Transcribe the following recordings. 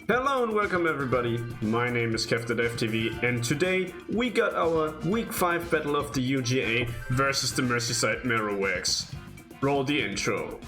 Hello and welcome everybody, my name is KevTheDevTV and today we got our Week 5 battle of the UGA versus the Merseyside Marowaks. Roll the intro.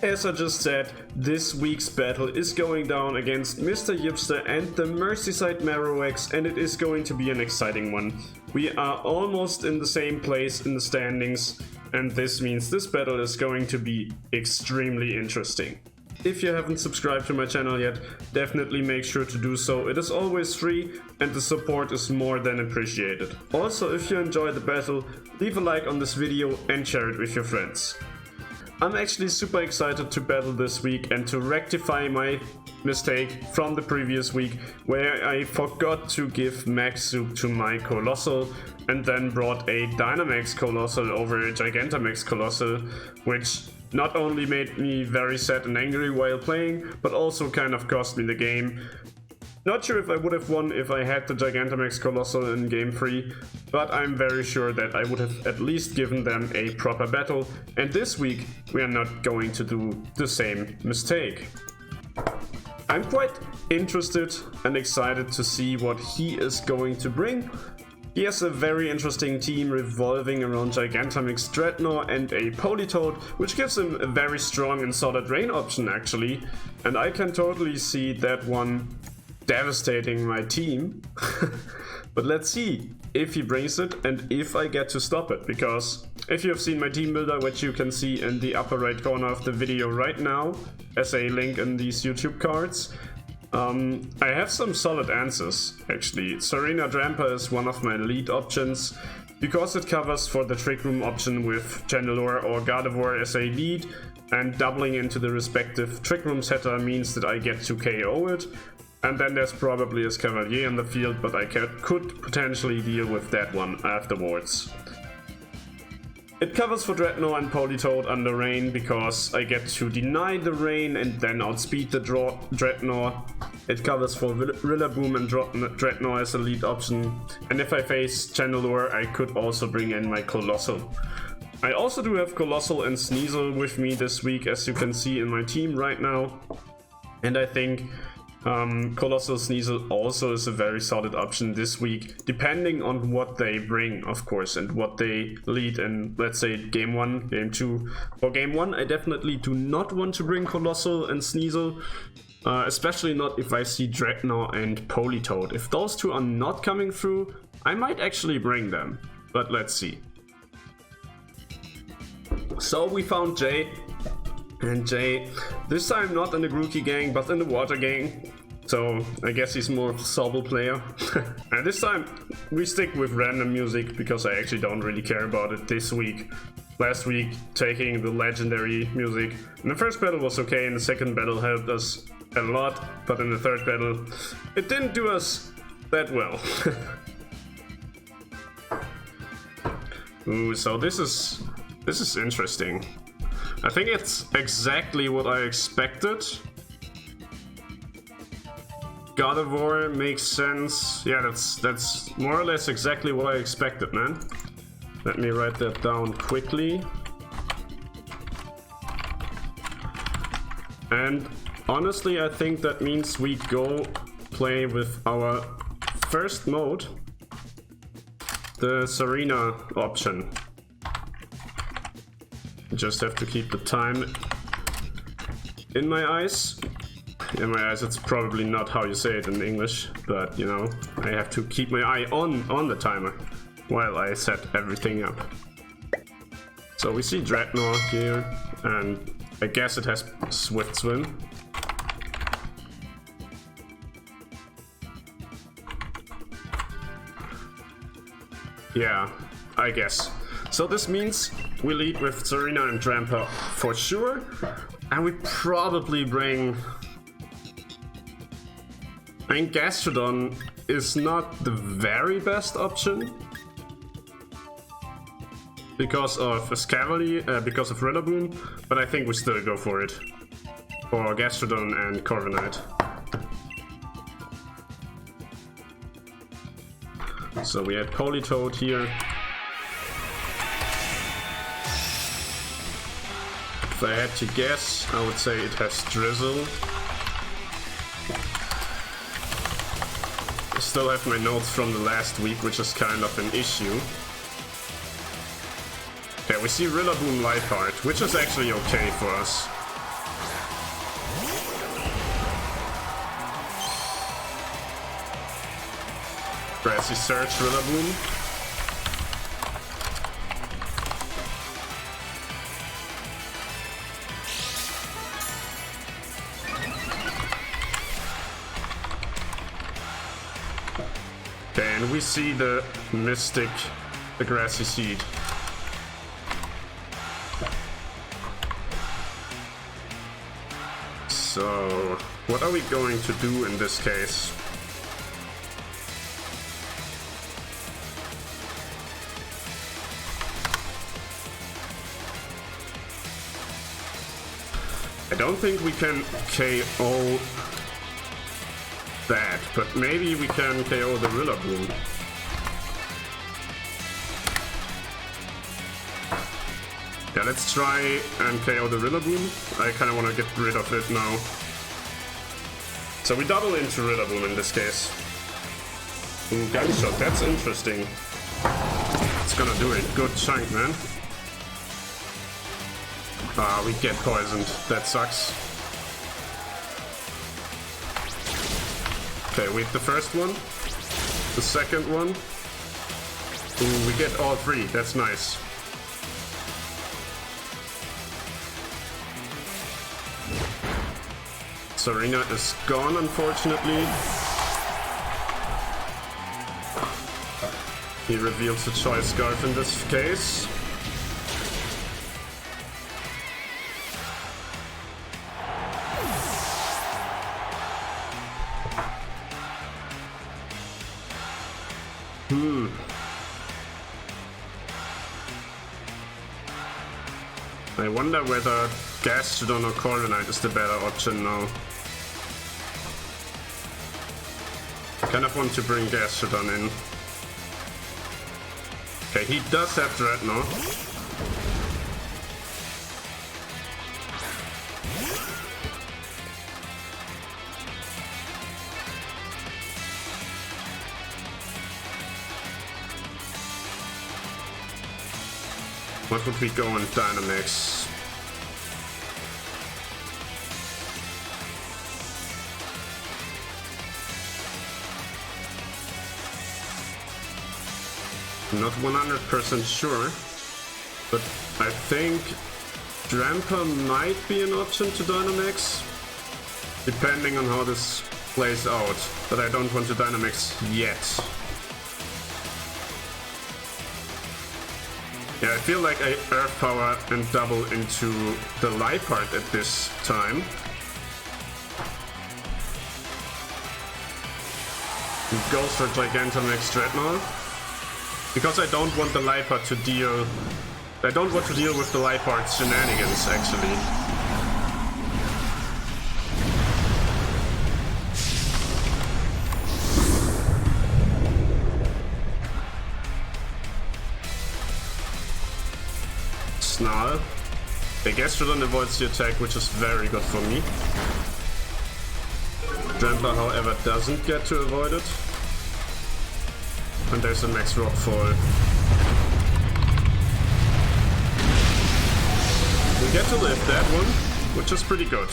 As I just said, this week's battle is going down against Mr. Yipster and the Merseyside Marowaks, and it is going to be an exciting one. We are almost in the same place in the standings, and this means this battle is going to be extremely interesting. If you haven't subscribed to my channel yet, definitely make sure to do so. It is always free and the support is more than appreciated. Also, if you enjoy the battle, leave a like on this video and share it with your friends. I'm actually super excited to battle this week and to rectify my mistake from the previous week where I forgot to give max soup to my Coalossal and then brought a GMAX Coalossal over a GigantamaX Coalossal, which not only made me very sad and angry while playing, but also kind of cost me the game. Not sure if I would have won if I had the GigantamaX Coalossal in game 3, but I'm very sure that I would have at least given them a proper battle, and this week we are not going to do the same mistake. I'm quite interested and excited to see what he is going to bring. He has a very interesting team revolving around GMAX Drednaw and a Politoad, which gives him a very strong and solid rain option actually, and I can totally see that one devastating my team. But let's see if he brings it and if I get to stop it, because if you have seen my team builder, which you can see in the upper right corner of the video right now as a link in these YouTube cards, I have some solid answers actually. Serena Dramper is one of my lead options because it covers for the Trick Room option with Chandelure or Gardevoir as a lead, and doubling into the respective Trick Room setter means that I get to KO it. And then there's probably a Cavalier in the field, but I could potentially deal with that one afterwards. It covers for Drednaw and Politoad under rain because I get to deny the rain and then outspeed the Drednaw. It covers for Rillaboom and Drednaw as a lead option. And if I face Chandelure, I could also bring in my Coalossal. I also do have Coalossal and Sneasel with me this week, as you can see in my team right now. And I think Coalossal Sneasel also is a very solid option this week, depending on what they bring, of course, and what they lead in, let's say, game 1, game 2. For game 1, I definitely do not want to bring Coalossal and Sneasel, especially not if I see Drednaw and Politoad. If those two are not coming through, I might actually bring them, but let's see. So we found Jay. And Jay, this time not in the Grookey gang, but in the Water gang. So I guess he's more of a Sobble player. And this time we stick with random music because I actually don't really care about it this week. Last week taking the legendary music. And the first battle was okay, and the second battle helped us a lot. But in the third battle, it didn't do us that well. Ooh, so this is interesting. I think it's exactly what I expected. Gardevoir makes sense. Yeah, that's more or less exactly what I expected, man. Let me write that down quickly. And honestly, I think that means we go play with our first mode, the Serena option. Just have to keep the time in my eyes. In my eyes, it's probably not how you say it in English, but you know, I have to keep my eye on the timer while I set everything up. So we see Drednaw here, and I guess it has Swift Swim. Yeah, I guess. So this means we lead with Serena and Dramper for sure, and we probably bring... I mean, Gastrodon is not the very best option because of Escavalier, because of Rillaboom, but I think we still go for it. For Gastrodon and Corviknight. So we had Politoad here. If I had to guess, I would say it has Drizzle. I still have my notes from the last week, which is kind of an issue. Yeah, we see Rillaboom Liepard, which is actually okay for us. Grassy Surge Rillaboom. Okay, and we see the Mystic, the Grassy Seed. So, what are we going to do in this case? I don't think we can KO that, but maybe we can KO the Rillaboom. Yeah, let's try and KO the Rillaboom. I kind of want to get rid of it now. So we double into Rillaboom in this case. Ooh, Gunshot, that's interesting. It's gonna do it. Good chunk, man. Ah, we get poisoned. That sucks. Okay, we hit the first one. The second one. Ooh, we get all three. That's nice. Serena is gone, unfortunately. He reveals the Choice Scarf in this case. I wonder whether Gastrodon or Corviknight is the better option now. I kind of want to bring Gastrodon in. Okay, he does have Drednaw. What would we go on Dynamax? I'm not 100% sure, but I think Drampa might be an option to Dynamax, depending on how this plays out, but I don't want to Dynamax yet. Yeah, I feel like I Earth Power and double into the Liepard at this time. And goes for Gigantamax Drednaw. Because I don't want the Liepard to deal... I don't want to deal with the Liepard's shenanigans, actually. Snarl. The Gastrodon avoids the attack, which is very good for me. Drampa, however, doesn't get to avoid it. And there's a Max Rock Fall. We get to live that one, which is pretty good.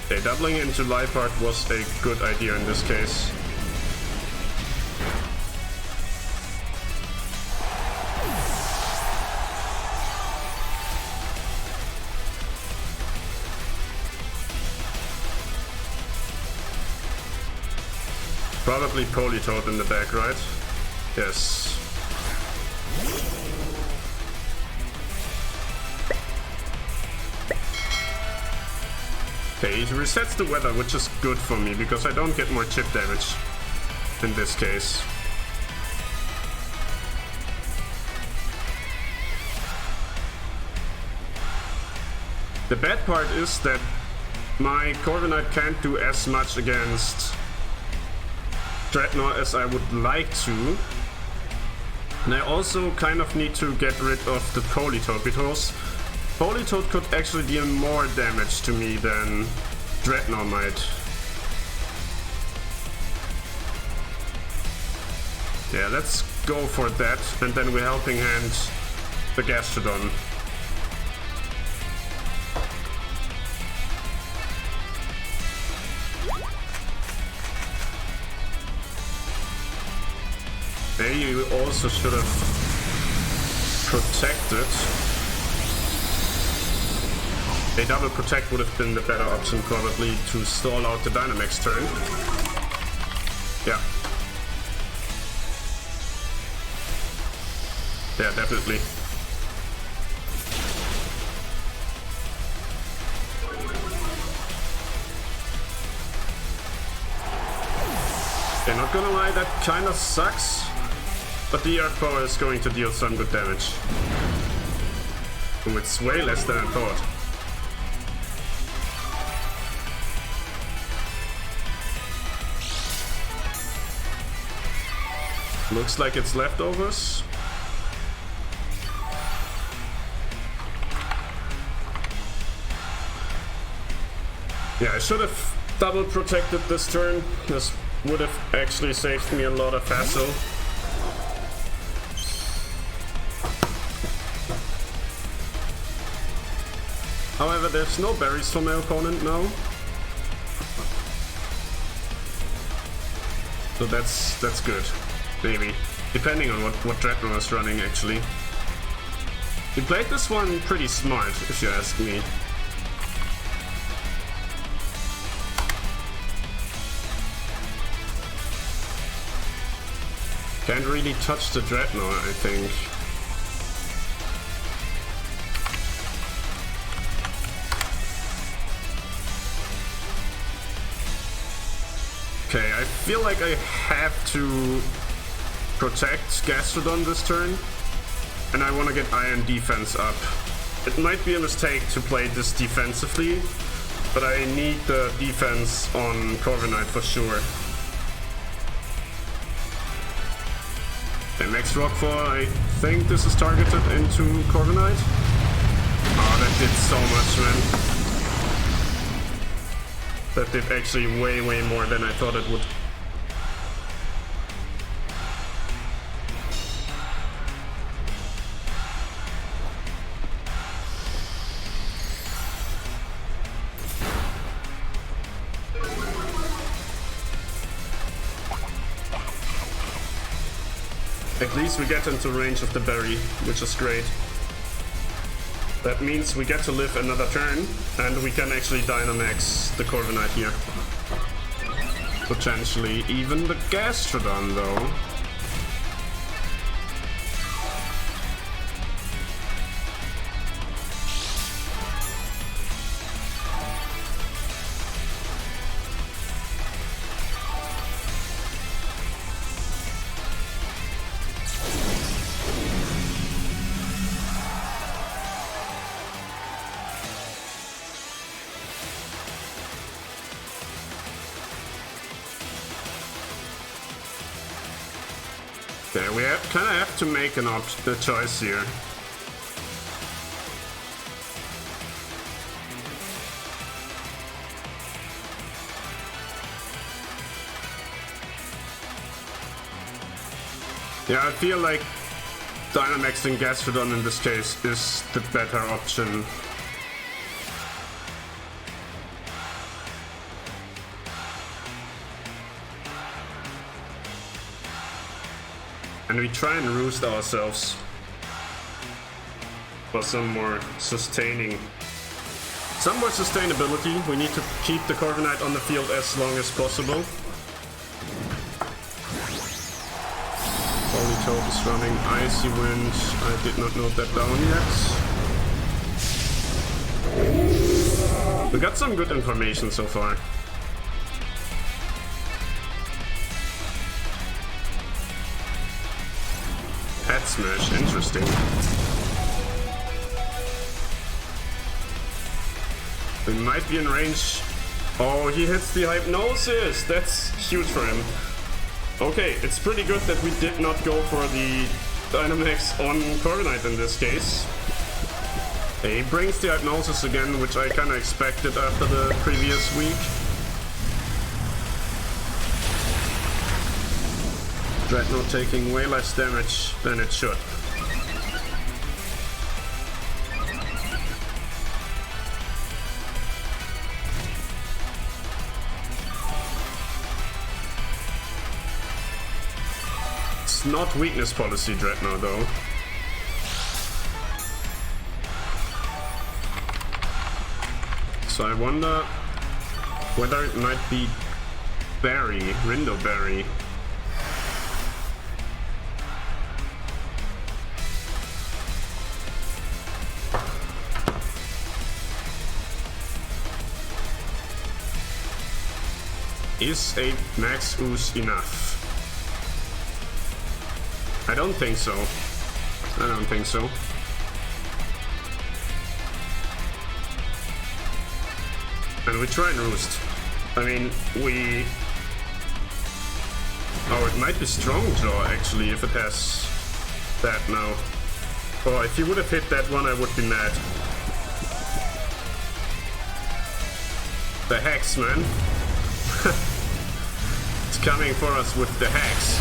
Okay, doubling into Liepard was a good idea in this case. Probably Politoad in the back, right? Yes. Okay, he resets the weather, which is good for me, because I don't get more chip damage in this case. The bad part is that my Corviknight can't do as much against Drednaw as I would like to. And I also kind of need to get rid of the Politoad, because Politoad could actually deal more damage to me than Drednaw might. Yeah, let's go for that, and then we're helping hand the Gastrodon. Maybe you also should have protected. A double protect would have been the better option, probably, to stall out the Dynamax turn. Yeah. Yeah, definitely. Okay, not gonna lie, that kinda sucks. But the Earth Power is going to deal some good damage. And it's way less than I thought. Looks like it's leftovers. Yeah, I should have double protected this turn. This would have actually saved me a lot of hassle. However, there's no berries for my opponent now. So that's good. Maybe. Depending on what Drednaw is running, actually. He played this one pretty smart, if you ask me. Can't really touch the Drednaw, I think. Okay, I feel like I have to protect Gastrodon this turn, and I want to get Iron Defense up. It might be a mistake to play this defensively, but I need the defense on Corviknight for sure. Okay, Max Rockfall, I think this is targeted into Corviknight. Oh, that did so much, man. That did actually way more than I thought it would. At least we get into range of the berry, which is great. That means we get to live another turn, and we can actually Dynamax the Corviknight here. Potentially even the Gastrodon, though. Okay, we kind of have to make a choice here. Yeah, I feel like Dynamaxing Gastrodon in this case is the better option. And we try and roost ourselves for some more sustainability. We need to keep the Corviknight on the field as long as possible. Politoad is running Icy Wind. I did not note that down yet. We got some good information so far. Head Smash, interesting. We might be in range. Oh, he hits the Hypnosis. That's huge for him. Okay, it's pretty good that we did not go for the Dynamax on Corviknight in this case. He brings the Hypnosis again, which I kind of expected after the previous week. Drednaw taking way less damage than it should. It's not weakness policy Drednaw though. So I wonder whether it might be Berry, Rindo Berry. Is a max ooze enough? I don't think so. I don't think so. And we try and roost. I mean, we... Oh, it might be strong jaw actually if it has that now. Oh, if he would have hit that one, I would be mad. The hex, man. It's coming for us with the hex.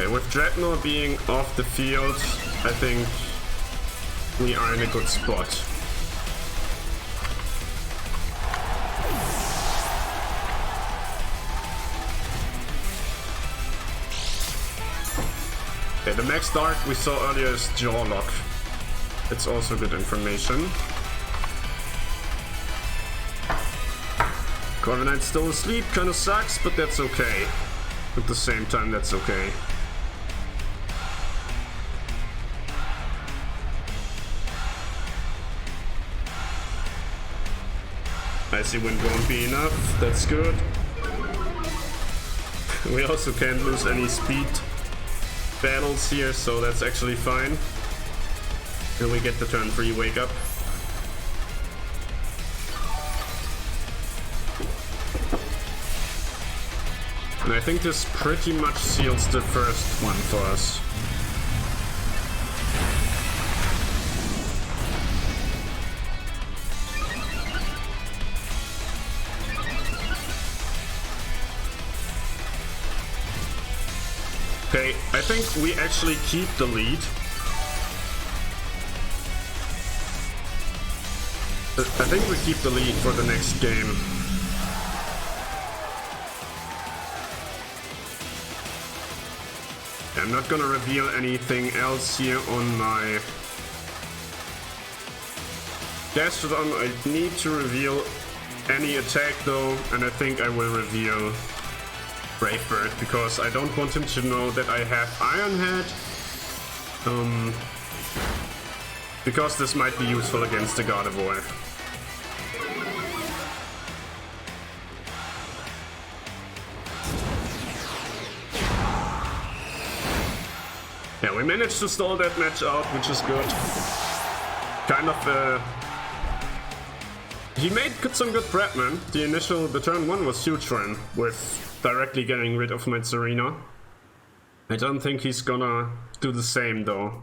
Okay, with Drednaw being off the field, I think we are in a good spot. Okay, the max dart we saw earlier is jaw lock. It's also good information. Corviknight's still asleep, kinda sucks, but that's okay. At the same time, that's okay. Icy Wind won't be enough, that's good. We also can't lose any speed battles here, so that's actually fine. And we get the turn 3 wake up. And I think this pretty much seals the first one for us. Okay, I think we actually keep the lead. I think we keep the lead for the next game. I'm not gonna reveal anything else here on my Gastrodon. I need to reveal any attack though, and I think I will reveal Brave Bird because I don't want him to know that I have Iron Head. Because this might be useful against the Gardevoir. Yeah, we managed to stall that match out, which is good. Kind of, he made some good prep, man. The turn 1 was huge for him, with directly getting rid of my Serena. I don't think he's gonna do the same, though.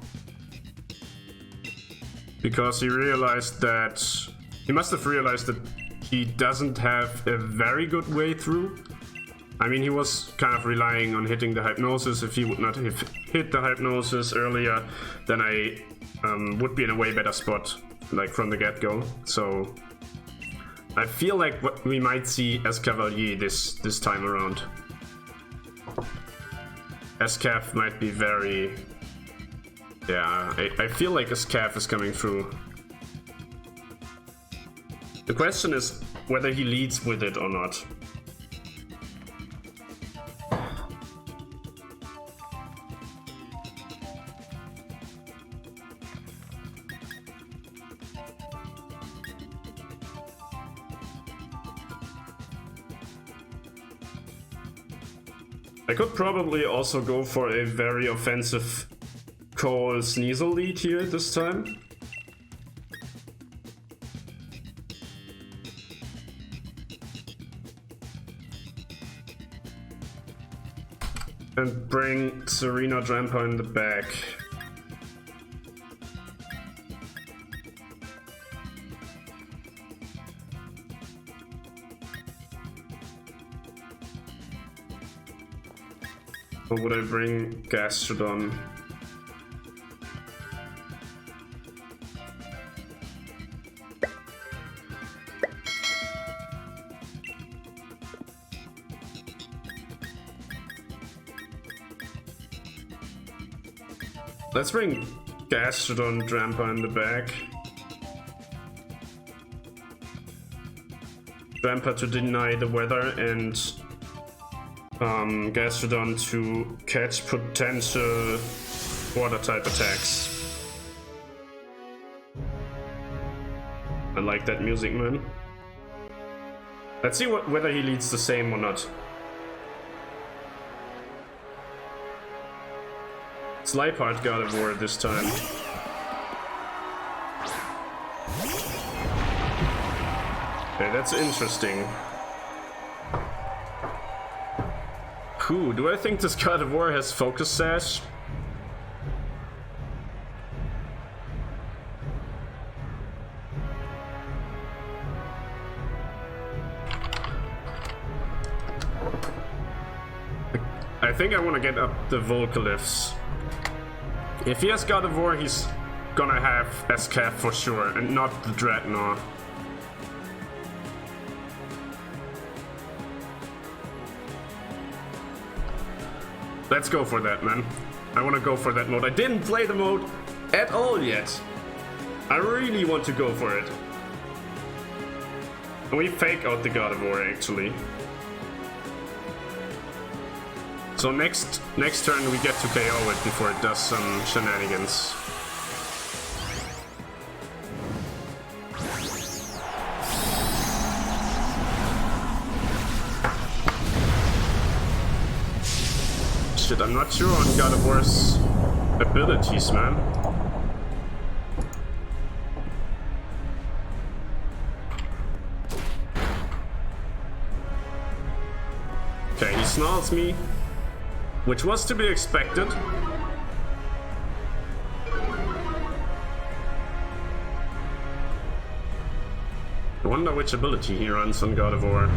Because he realized that... He must have realized that he doesn't have a very good way through. I mean, he was kind of relying on hitting the Hypnosis. If he would not have hit the Hypnosis earlier, then I would be in a way better spot, like from the get-go. So I feel like what we might see as Cavalier this time around. Escaf might be very... Yeah, I feel like Escaf is coming through. The question is whether he leads with it or not. I could probably also go for a very offensive Cole Sneasel lead here this time. And bring Serena Drampa in the back. Or would I bring Gastrodon? Let's bring Gastrodon Drampa in the back. Drampa to deny the weather and Gastrodon to catch potential water type attacks. I like that music, man. Let's see whether he leads the same or not. Liepard got a ward this time. Okay, that's interesting. Whew, do I think this God of War has Focus Sash? I think I want to get up the Volcalyphs. If he has God of War, he's gonna have SCAF for sure, and not the Drednaw. Let's go for that, man. I wanna go for that mode. I didn't play the mode at all yet. I really want to go for it. And we fake out the God of War, actually. So next turn we get to KO it before it does some shenanigans. Shit, I'm not sure on God of War's abilities, man. Okay, he snarls me. Which was to be expected. I wonder which ability he runs on God of War.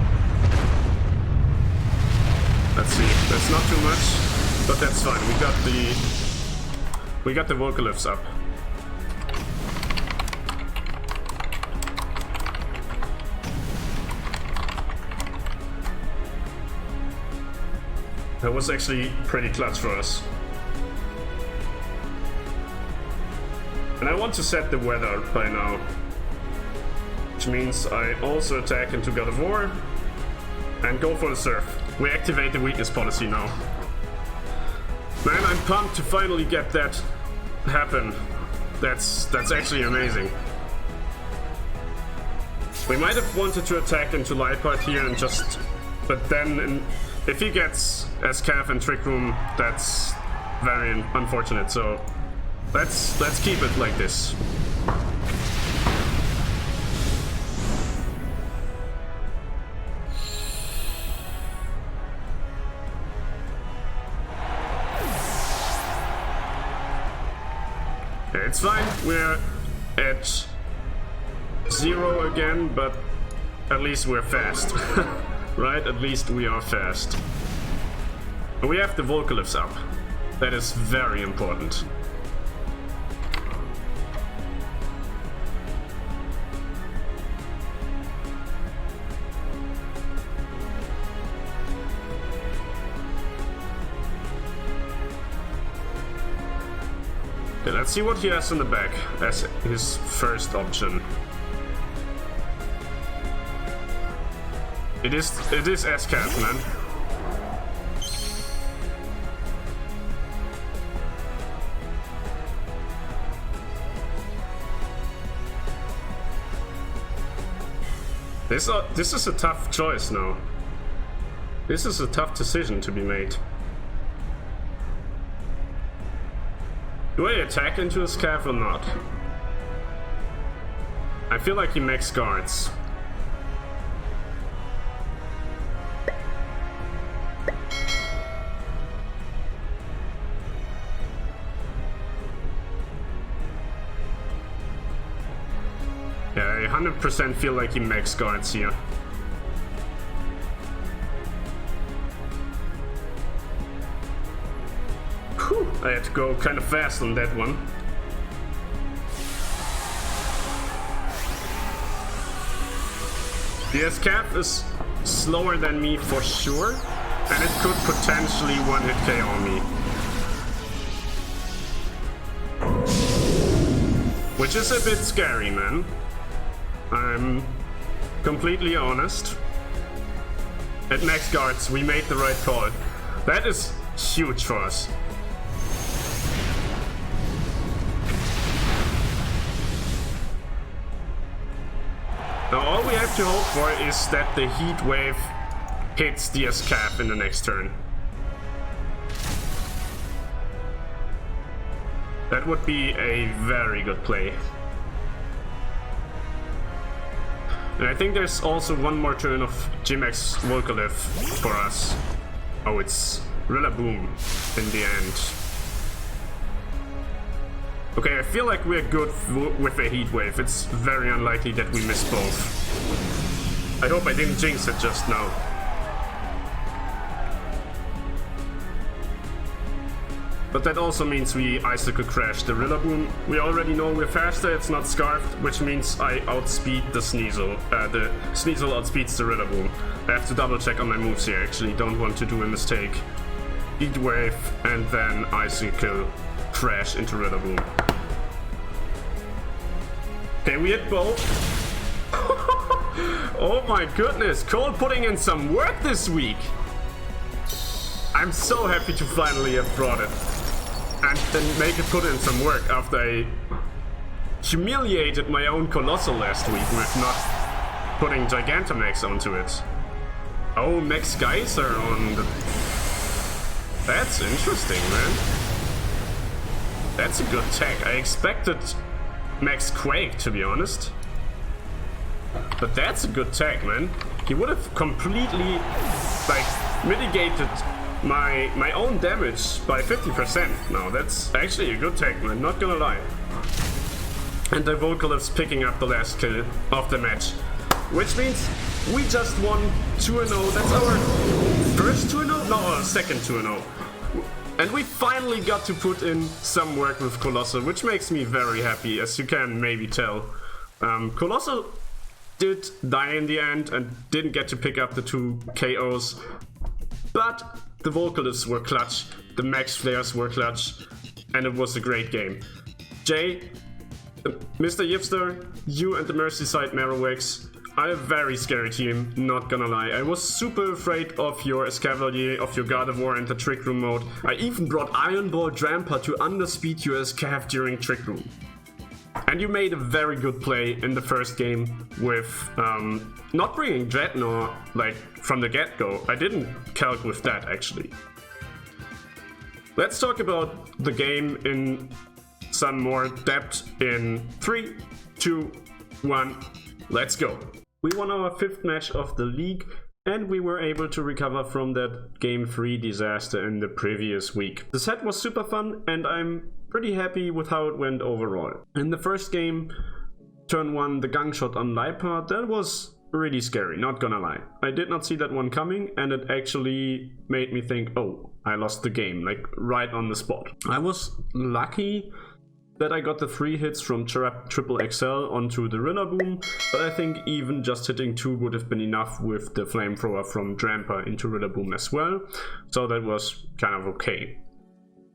Let's see. That's not too much, but that's fine. We got the Volcalyphs up. That was actually pretty clutch for us. And I want to set the weather by now. Which means I also attack into God of War and go for the surf. We activate the weakness policy now. Man, I'm pumped to finally get that happen. That's actually amazing. We might have wanted to attack into Liepard here and just... But then... If he gets SCAF and Trick Room, that's very unfortunate, so let's keep it like this. Okay, it's fine, we're at 0 again, but at least we're fast. Right? At least we are fast. And we have the Volcalyphs up. That is very important. Okay, let's see what he has in the back as his first option. It is SCAF, man. This is a tough choice now. This is a tough decision to be made. Do I attack into his SCAF or not? I feel like he makes guards. 100% feel like he max guards here. Whew, I had to go kind of fast on that one. The Escape is slower than me for sure, and it could potentially one-hit KO me. Which is a bit scary, man. I'm completely honest. At max guards, we made the right call. That is huge for us. Now all we have to hope for is that the heat wave hits the Escape in the next turn. That would be a very good play. And I think there's also one more turn of GMAX Volcolift for us. Oh, it's Rillaboom in the end. Okay, I feel like we're good with a heat wave. It's very unlikely that we miss both. I hope I didn't jinx it just now. But that also means we Icicle Crash the Rillaboom. We already know we're faster, it's not Scarfed, which means I outspeed the Sneasel. The Sneasel outspeeds the Rillaboom. I have to double check on my moves here, actually, don't want to do a mistake. Heat Wave and then Icicle Crash into Rillaboom. Okay, we hit both. Oh my goodness, Cole putting in some work this week. I'm so happy to finally have brought it. And then make it put in some work after I humiliated my own Coalossal last week with not putting Gigantamax onto it. Oh, Max Geyser on the... That's interesting, man. That's a good tech. I expected Max Quake, to be honest. But that's a good tech, man. He would have completely, like, mitigated my own damage by 50%. Now that's actually a good tech, man, not gonna lie. And the Volcolift's picking up the last kill of the match, which means we just won 2-0. That's our first 2-0? No, our second 2-0. And we finally got to put in some work with Coalossal, which makes me very happy, as you can maybe tell. Coalossal did die in the end and didn't get to pick up the 2 KOs, but the Volcolifts were clutch, the Max Flares were clutch, and it was a great game. Jay, Mr. Yipster, you and the Merseyside Marowaks are a very scary team, not gonna lie. I was super afraid of your Escavalier, of your Gardevoir and the Trick Room mode. I even brought Iron Ball Drampa to underspeed your Escav during Trick Room. And you made a very good play in the first game with not bringing Drednaw like from the get-go. I didn't calc with that actually. Let's talk about the game in some more depth in 3, 2, 1, let's go. We won our 5th match of the league and we were able to recover from that Game 3 disaster in the previous week. The set was super fun and I'm pretty happy with how it went overall. In the first game, turn 1, the Gang Shot on Liepard, that was really scary, not gonna lie. I did not see that one coming and it actually made me think, oh, I lost the game, like right on the spot. I was lucky that I got the 3 hits from Triple XL onto the Rillaboom, but I think even just hitting 2 would have been enough with the Flamethrower from Drampa into Rillaboom as well, so that was kind of okay.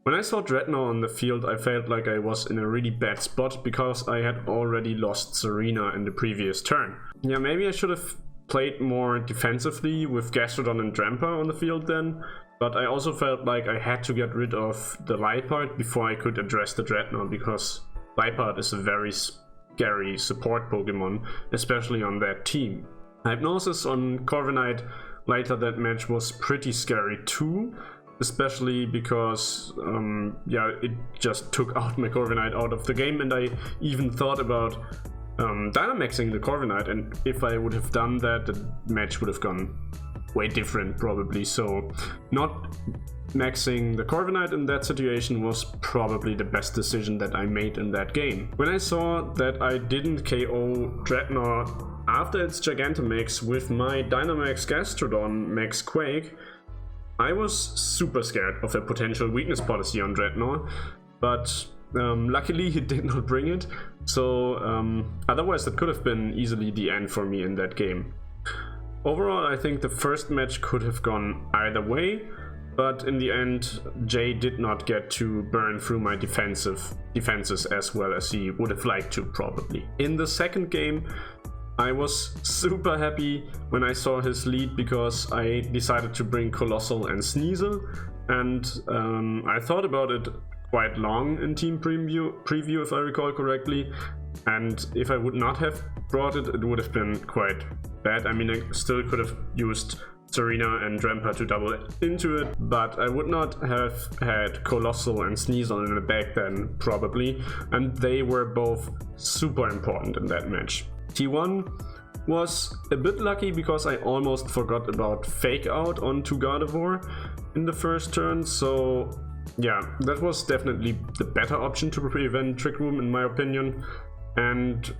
When I saw Drednaw on the field, I felt like I was in a really bad spot because I had already lost Serena in the previous turn. Yeah, maybe I should have played more defensively with Gastrodon and Drampa on the field then, but I also felt like I had to get rid of the Liepard before I could address the Drednaw, because Liepard is a very scary support Pokemon, especially on that team. Hypnosis on Corviknight later that match was pretty scary too. Especially because, yeah, it just took out my Corviknight out of the game, and I even thought about Dynamaxing the Corviknight, and if I would have done that, the match would have gone way different probably, so not maxing the Corviknight in that situation was probably the best decision that I made in that game. When I saw that I didn't KO Drednaw after its Gigantamax with my Dynamax Gastrodon Max Quake, I was super scared of a potential weakness policy on Drednaw, but luckily he did not bring it, so otherwise that could have been easily the end for me in that game. Overall, I think the first match could have gone either way, but in the end, Jay did not get to burn through my defenses as well as he would have liked to, probably. In the second game, I was super happy when I saw his lead because I decided to bring Coalossal and Sneasel, and I thought about it quite long in team preview if I recall correctly, and if I would not have brought it, it would have been quite bad. I mean, I still could have used Serena and Drampa to double into it, but I would not have had Coalossal and Sneasel in the back then, probably, and they were both super important in that match. T1 was a bit lucky because I almost forgot about Fake Out onto Gardevoir in the first turn, so yeah, that was definitely the better option to prevent Trick Room in my opinion, and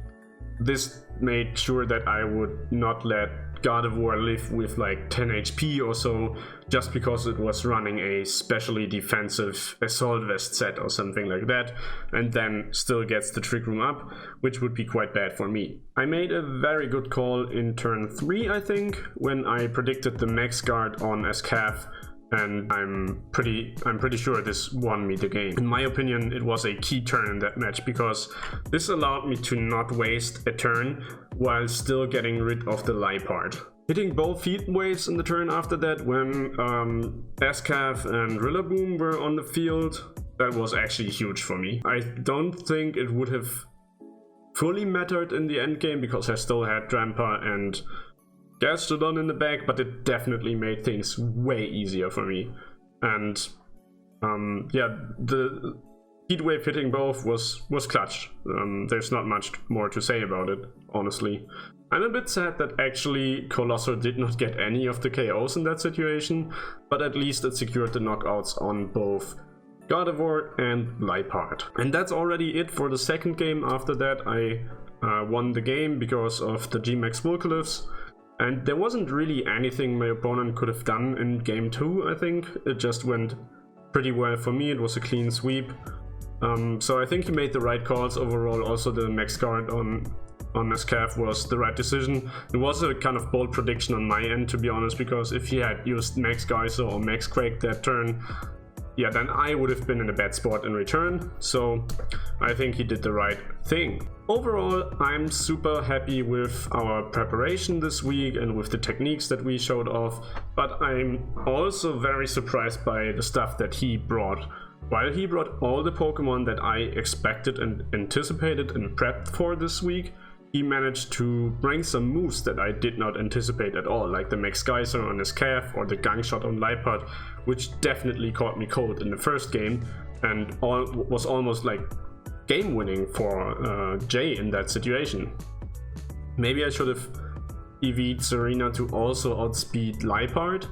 this made sure that I would not let Gardevoir live with like 10 HP or so just because it was running a specially defensive Assault Vest set or something like that, and then still gets the Trick Room up, which would be quite bad for me. I made a very good call in turn 3, I think, when I predicted the Max Guard on Escaf, and I'm pretty sure this won me the game. In my opinion, it was a key turn in that match because this allowed me to not waste a turn while still getting rid of the Liepard. Hitting both Heat Waves in the turn after that when Escaf and Rillaboom were on the field, that was actually huge for me. I don't think it would have fully mattered in the end game because I still had Drampa and Gastrodon in the back, but it definitely made things way easier for me. And yeah, the Heatwave hitting both was clutch. There's not much more to say about it, honestly. I'm a bit sad that actually Coalossal did not get any of the KOs in that situation, but at least it secured the knockouts on both Gardevoir and Liepard. And that's already it for the second game. After that I won the game because of the GMAX Volcalyphs. And there wasn't really anything my opponent could have done in game 2, I think. It just went pretty well for me. It was a clean sweep. So I think he made the right calls overall. Also the Max Guard on Escaf was the right decision. It was a kind of bold prediction on my end, to be honest, because if he had used Max Geyser or Max Quake that turn, yeah, then I would have been in a bad spot in return. So I think he did the right thing. Overall, I'm super happy with our preparation this week and with the techniques that we showed off, but I'm also very surprised by the stuff that he brought. While he brought all the Pokemon that I expected and anticipated and prepped for this week, he managed to bring some moves that I did not anticipate at all, like the Max Geyser on Escaf or the Gang Shot on Liepard, which definitely caught me cold in the first game and was almost like game winning for Jay in that situation. Maybe I should have EV'd Serena to also outspeed Liepard,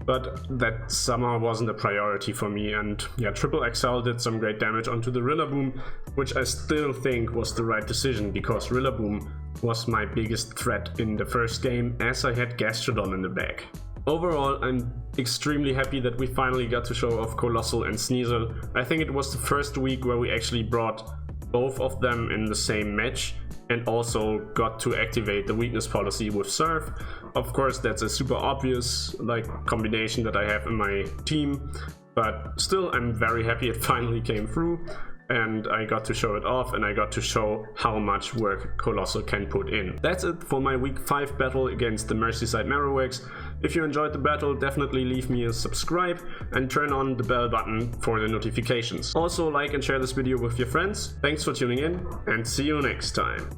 but that somehow wasn't a priority for me, and yeah, Triple XL did some great damage onto the Rillaboom, which I still think was the right decision because Rillaboom was my biggest threat in the first game as I had Gastrodon in the back. Overall, I'm extremely happy that we finally got to show off Coalossal and Sneasel. I think it was the first week where we actually brought both of them in the same match and also got to activate the weakness policy with Surf. Of course, that's a super obvious combination that I have in my team, but still I'm very happy it finally came through and I got to show it off and I got to show how much work Coalossal can put in. That's it for my week 5 battle against the Merseyside Marowaks. If you enjoyed the battle, definitely leave me a subscribe and turn on the bell button for the notifications. Also like and share this video with your friends. Thanks for tuning in and see you next time.